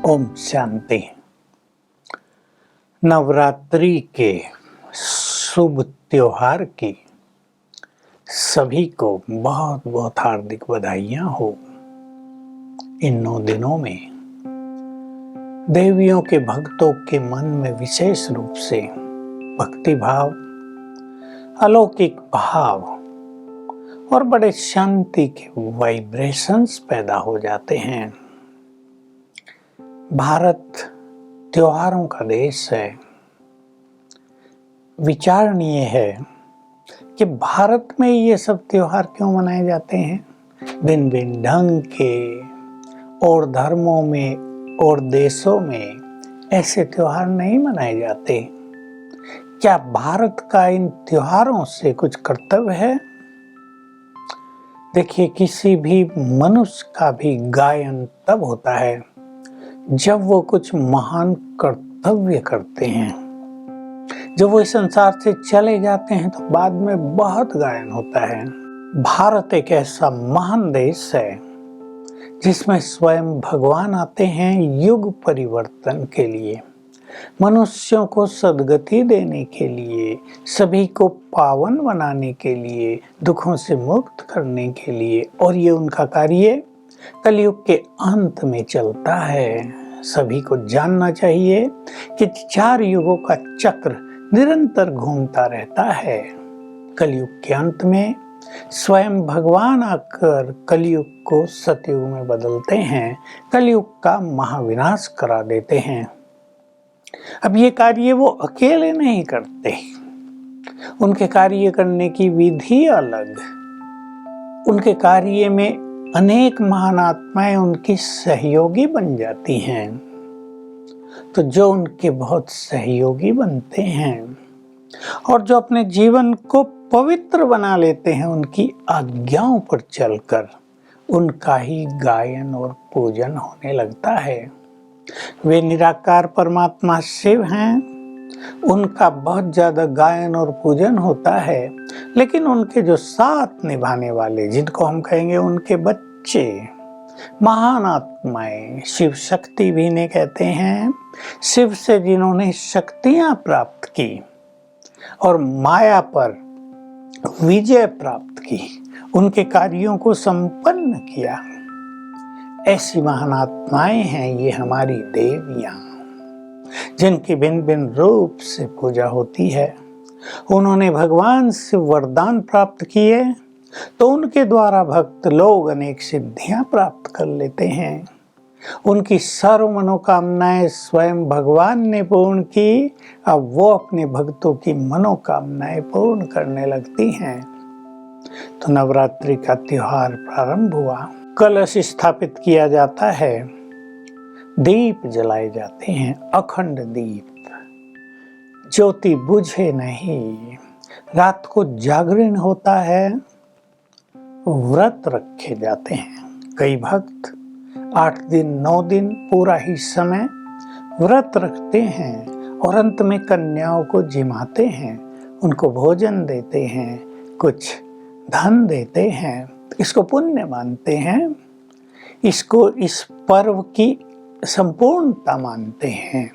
ओम शांति। नवरात्रि के शुभ त्योहार की सभी को बहुत बहुत हार्दिक बधाइयाँ हो। इन 9 दिनों में देवियों के भक्तों के मन में विशेष रूप से भक्ति भाव, अलौकिक भाव और बड़े शांति के वाइब्रेशंस पैदा हो जाते हैं। भारत त्योहारों का देश है। विचारणीय है कि भारत में ये सब त्योहार क्यों मनाए जाते हैं। भिन्न भिन्न ढंग के और धर्मों में और देशों में ऐसे त्योहार नहीं मनाए जाते। क्या भारत का इन त्योहारों से कुछ कर्तव्य है? देखिए, किसी भी मनुष्य का भी गायन तब होता है जब वो कुछ महान कर्तव्य करते हैं। जब वो इस संसार से चले जाते हैं तो बाद में बहुत गायन होता है। भारत एक ऐसा महान देश है जिसमें स्वयं भगवान आते हैं युग परिवर्तन के लिए, मनुष्यों को सद्गति देने के लिए, सभी को पावन बनाने के लिए, दुखों से मुक्त करने के लिए। और ये उनका कार्य कलयुग के अंत में चलता है। सभी को जानना चाहिए कि 4 युगों का चक्र निरंतर घूमता रहता है। कलयुग के अंत में स्वयं भगवान आकर कलयुग को सतयुग में बदलते हैं, कलयुग का महाविनाश करा देते हैं। अब ये कार्य वो अकेले नहीं करते, उनके कार्य करने की विधि अलग। उनके कार्य में अनेक महान आत्माएं उनकी सहयोगी बन जाती हैं। तो जो उनके बहुत सहयोगी बनते हैं और जो अपने जीवन को पवित्र बना लेते हैं उनकी आज्ञाओं पर चलकर, उनका ही गायन और पूजन होने लगता है। वे निराकार परमात्मा शिव हैं, उनका बहुत ज्यादा गायन और पूजन होता है। लेकिन उनके जो साथ निभाने वाले, जिनको हम कहेंगे उनके बच्चे, महान आत्माएं, शिव शक्ति भी इन्हें कहते हैं। शिव से जिन्होंने शक्तियां प्राप्त की और माया पर विजय प्राप्त की, उनके कार्यों को संपन्न किया, ऐसी महान आत्माएं हैं ये हमारी देवियां, जिनकी भिन्न भिन्न रूप से पूजा होती है। उन्होंने भगवान से वरदान प्राप्त किए तो उनके द्वारा भक्त लोग अनेक सिद्धियां प्राप्त कर लेते हैं। उनकी सर्व मनोकामनाएं स्वयं भगवान ने पूर्ण की, अब वो अपने भक्तों की मनोकामनाएं पूर्ण करने लगती हैं। तो नवरात्रि का त्योहार प्रारंभ हुआ। कलश स्थापित किया जाता है, दीप जलाए जाते हैं, अखंड दीप, ज्योति बुझे नहीं। रात को जागरण होता है, व्रत रखे जाते हैं। कई भक्त 8 दिन 9 दिन पूरा ही समय व्रत रखते हैं और अंत में कन्याओं को जिमाते हैं, उनको भोजन देते हैं, कुछ धन देते हैं। इसको पुण्य मानते हैं, इसको इस पर्व की संपूर्णता मानते हैं।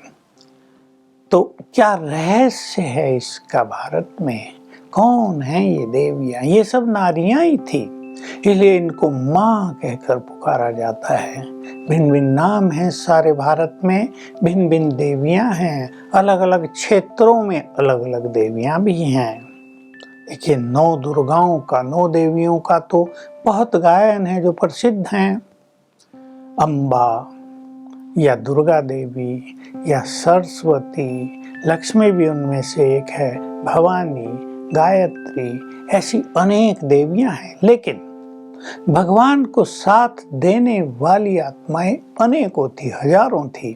तो क्या रहस्य है इसका? भारत में कौन है ये देवियां? ये सब नारियां ही थी, इसलिए इनको माँ कहकर पुकारा जाता है। भिन्न भिन्न नाम हैं सारे भारत में, भिन्न भिन्न देवियां हैं, अलग अलग क्षेत्रों में अलग अलग देवियां भी हैं। देखिए, 9 दुर्गाओं का, 9 देवियों का तो बहुत गायन है जो प्रसिद्ध हैं। अम्बा या दुर्गा देवी या सरस्वती, लक्ष्मी भी उनमें से एक है, भवानी, गायत्री, ऐसी अनेक देवियां हैं। लेकिन भगवान को साथ देने वाली आत्माएं अनेकों थी, हजारों थी।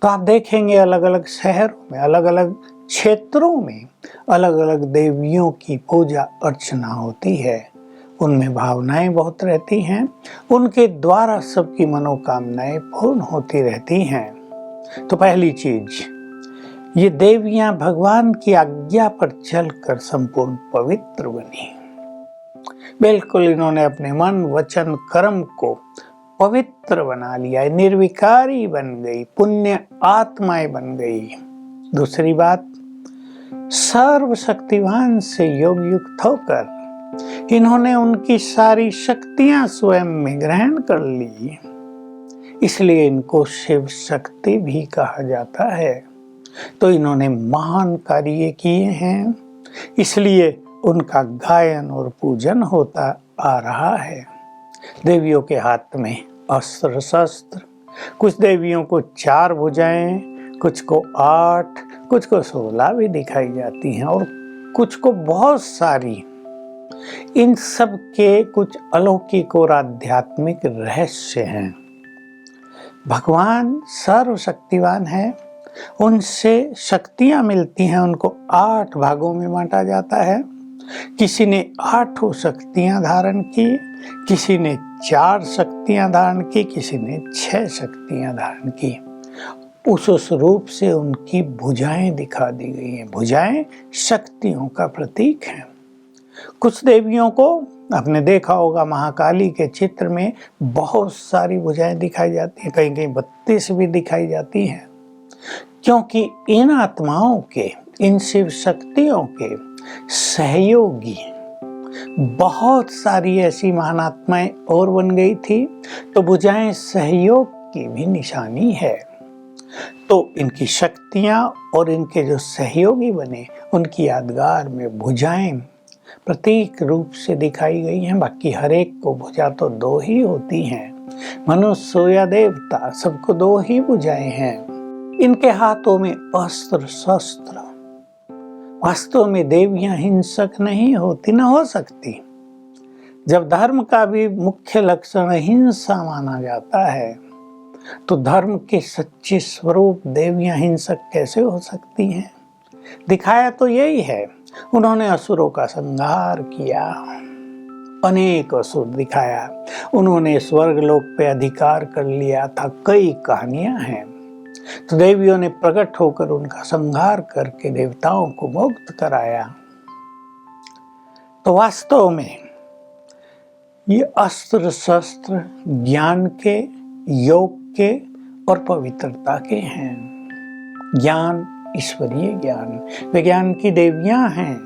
तो आप देखेंगे अलग अलग शहरों में, अलग अलग क्षेत्रों में अलग अलग देवियों की पूजा अर्चना होती है। उनमें भावनाएं बहुत रहती हैं, उनके द्वारा सबकी मनोकामनाएं पूर्ण होती रहती हैं। तो पहली चीज, ये देवियां भगवान की आज्ञा पर चलकर संपूर्ण पवित्र बनी। बिल्कुल इन्होंने अपने मन, वचन, कर्म को पवित्र बना लिया, निर्विकारी बन गई, पुण्य आत्माएं बन गई। दूसरी बात, सर्वशक्तिवान से योग युक्त होकर इन्होंने उनकी सारी शक्तियां स्वयं में ग्रहण कर ली, इसलिए इनको शिव शक्ति भी कहा जाता है। तो इन्होंने महान कार्य किए हैं, इसलिए उनका गायन और पूजन होता आ रहा है। देवियों के हाथ में अस्त्र शस्त्र, कुछ देवियों को 4 भुजाएं, कुछ को 8, कुछ को 16 भी दिखाई जाती हैं और कुछ को बहुत सारी। इन सब के कुछ अलौकिक और आध्यात्मिक रहस्य हैं। भगवान सर्वशक्तिवान है, उनसे शक्तियां मिलती हैं, उनको 8 भागों में बांटा जाता है। किसी ने 8 शक्तियां धारण की, किसी ने 4 शक्तियां धारण की, किसी ने 6 शक्तियां धारण की। उस रूप से उनकी भुजाएं दिखा दी गई हैं। भुजाएं शक्तियों का प्रतीक हैं। कुछ देवियों को आपने देखा होगा, महाकाली के चित्र में बहुत सारी भुजाएं दिखाई जाती हैं, कहीं कहीं 32 भी दिखाई जाती हैं, क्योंकि इन आत्माओं के, इन शिव शक्तियों के सहयोगी बहुत सारी ऐसी महान आत्माएं और बन गई थी, तो भुजाएं सहयोग की भी निशानी है। तो इनकी शक्तियां और इनके जो सहयोगी बने, उनकी यादगार में भुजाएं प्रतीक रूप से दिखाई गई हैं। बाकी हर एक को भुजा तो 2 ही होती हैं, मनुष्य या देवता सबको 2 ही भुजाएं हैं। इनके हाथों में अस्त्र शस्त्र। वास्तव में देवियां हिंसक नहीं होती, न हो सकती। जब धर्म का भी मुख्य लक्षण हिंसा माना जाता है, तो धर्म के सच्चे स्वरूप देवियां हिंसक कैसे हो सकती हैं? दिखाया तो यही है, उन्होंने असुरों का संहार किया, अनेक असुर दिखाया, उन्होंने स्वर्गलोक पे अधिकार कर लिया था, कई कहानियां हैं। तो देवियों ने प्रकट होकर उनका संहार करके देवताओं को मुक्त कराया। तो वास्तव में ये अस्त्र शस्त्र ज्ञान के, योग के और पवित्रता के हैं। ज्ञान ईश्वरीय ज्ञान, वे ज्ञान की देवियां हैं,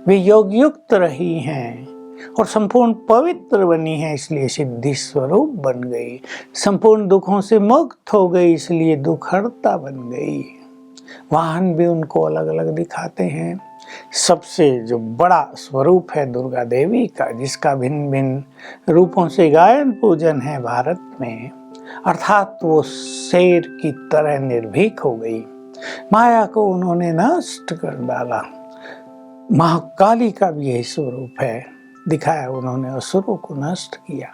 वे योग युक्त रही हैं और संपूर्ण पवित्र बनी है, इसलिए सिद्धि स्वरूप बन गई। संपूर्ण दुखों से मुक्त हो गई, इसलिए दुखहर्ता बन गई। वाहन भी उनको अलग अलग दिखाते हैं। सबसे जो बड़ा स्वरूप है दुर्गा देवी का, जिसका भिन्न भिन्न रूपों से गायन पूजन है भारत में, अर्थात वो शेर की तरह निर्भीक हो गई, माया को उन्होंने नष्ट कर डाला। महाकाली का भी यही स्वरूप है, दिखाया उन्होंने असुरों को नष्ट किया।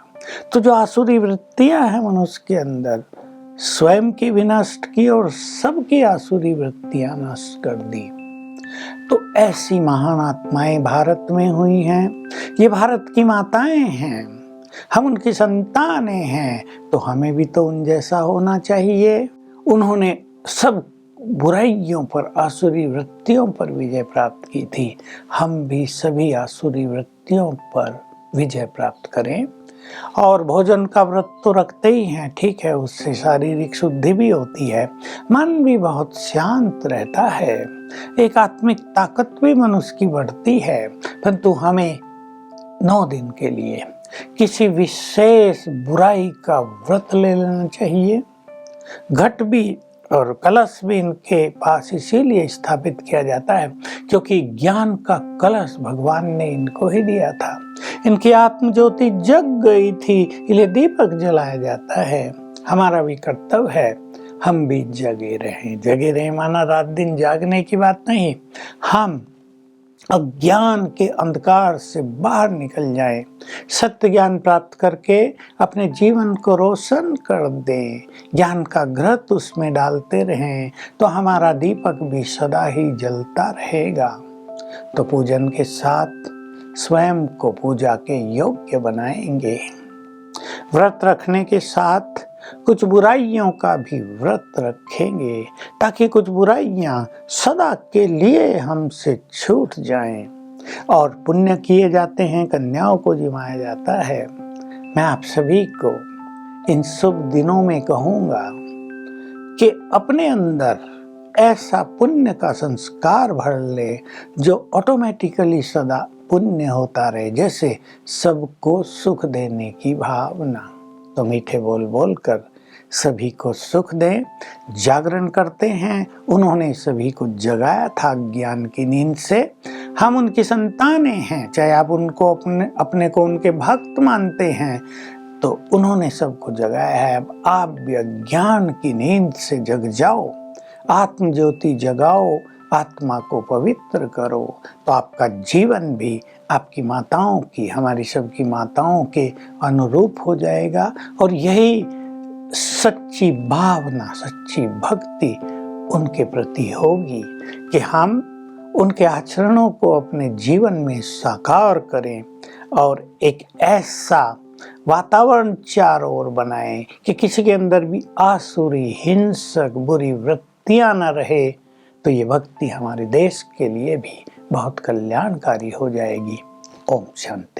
तो जो आसुरी वृत्तियां हैं मनुष्य के अंदर, स्वयं की भी नष्ट की और सबकी आसुरी वृत्तियां नष्ट कर दी। तो ऐसी महान आत्माएं भारत में हुई हैं। ये भारत की माताएं हैं, हम उनकी संतानें हैं, तो हमें भी तो उन जैसा होना चाहिए। उन्होंने सब बुराइयों पर, आसुरी वृत्तियों पर विजय प्राप्त की थी। हम भी सभी आसुरी वृत्तियों पर विजय प्राप्त करें। और भोजन का व्रत तो रखते ही हैं, ठीक है, उससे शारीरिक शुद्धि भी होती है, मन भी बहुत शांत रहता है, एक आत्मिक ताकत भी मनुष्य की बढ़ती है। परंतु हमें 9 दिन के लिए किसी विशेष बुराई का व्रत ले लेना चाहिए। घट भी और कलश भी इनके पास इसीलिए स्थापित किया जाता है क्योंकि ज्ञान का कलश भगवान ने इनको ही दिया था। इनकी आत्म ज्योति जग गई थी, इसलिए दीपक जलाया जाता है। हमारा भी कर्तव्य है, हम भी जगे रहें। जगे रहें माना रात दिन जागने की बात नहीं, हम अज्ञान के अंधकार से बाहर निकल जाएं, सत्य ज्ञान प्राप्त करके अपने जीवन को रोशन कर दें, ज्ञान का घृत उसमें डालते रहें, तो हमारा दीपक भी सदा ही जलता रहेगा। तो पूजन के साथ स्वयं को पूजा के योग्य बनाएंगे। व्रत रखने के साथ कुछ बुराइयों का भी व्रत रखेंगे ताकि कुछ बुराइयां सदा के लिए हमसे छूट जाएं। और पुण्य किए जाते हैं, कन्याओं को जिमाया जाता है। मैं आप सभी को इन शुभ दिनों में कहूँगा कि अपने अंदर ऐसा पुण्य का संस्कार भर ले जो ऑटोमेटिकली सदा पुण्य होता रहे, जैसे सबको सुख देने की भावना। तो मीठे बोल बोलकर सभी को सुख दें। जागरण करते हैं, उन्होंने सभी को जगाया था ज्ञान की नींद से। हम उनकी संतानें हैं, चाहे आप उनको अपने को उनके भक्त मानते हैं, तो उन्होंने सबको जगाया है। अब आप भी ज्ञान की नींद से जग जाओ, आत्म ज्योति जगाओ, आत्मा को पवित्र करो, तो आपका जीवन भी आपकी माताओं की, हमारी सबकी माताओं के अनुरूप हो जाएगा। और यही सच्ची भावना, सच्ची भक्ति उनके प्रति होगी कि हम उनके आचरणों को अपने जीवन में साकार करें और एक ऐसा वातावरण चारों ओर बनाएं कि किसी के अंदर भी आसुरी, हिंसक, बुरी वृत्तियां न रहे। तो ये भक्ति हमारे देश के लिए भी बहुत कल्याणकारी हो जाएगी। ओम शांति।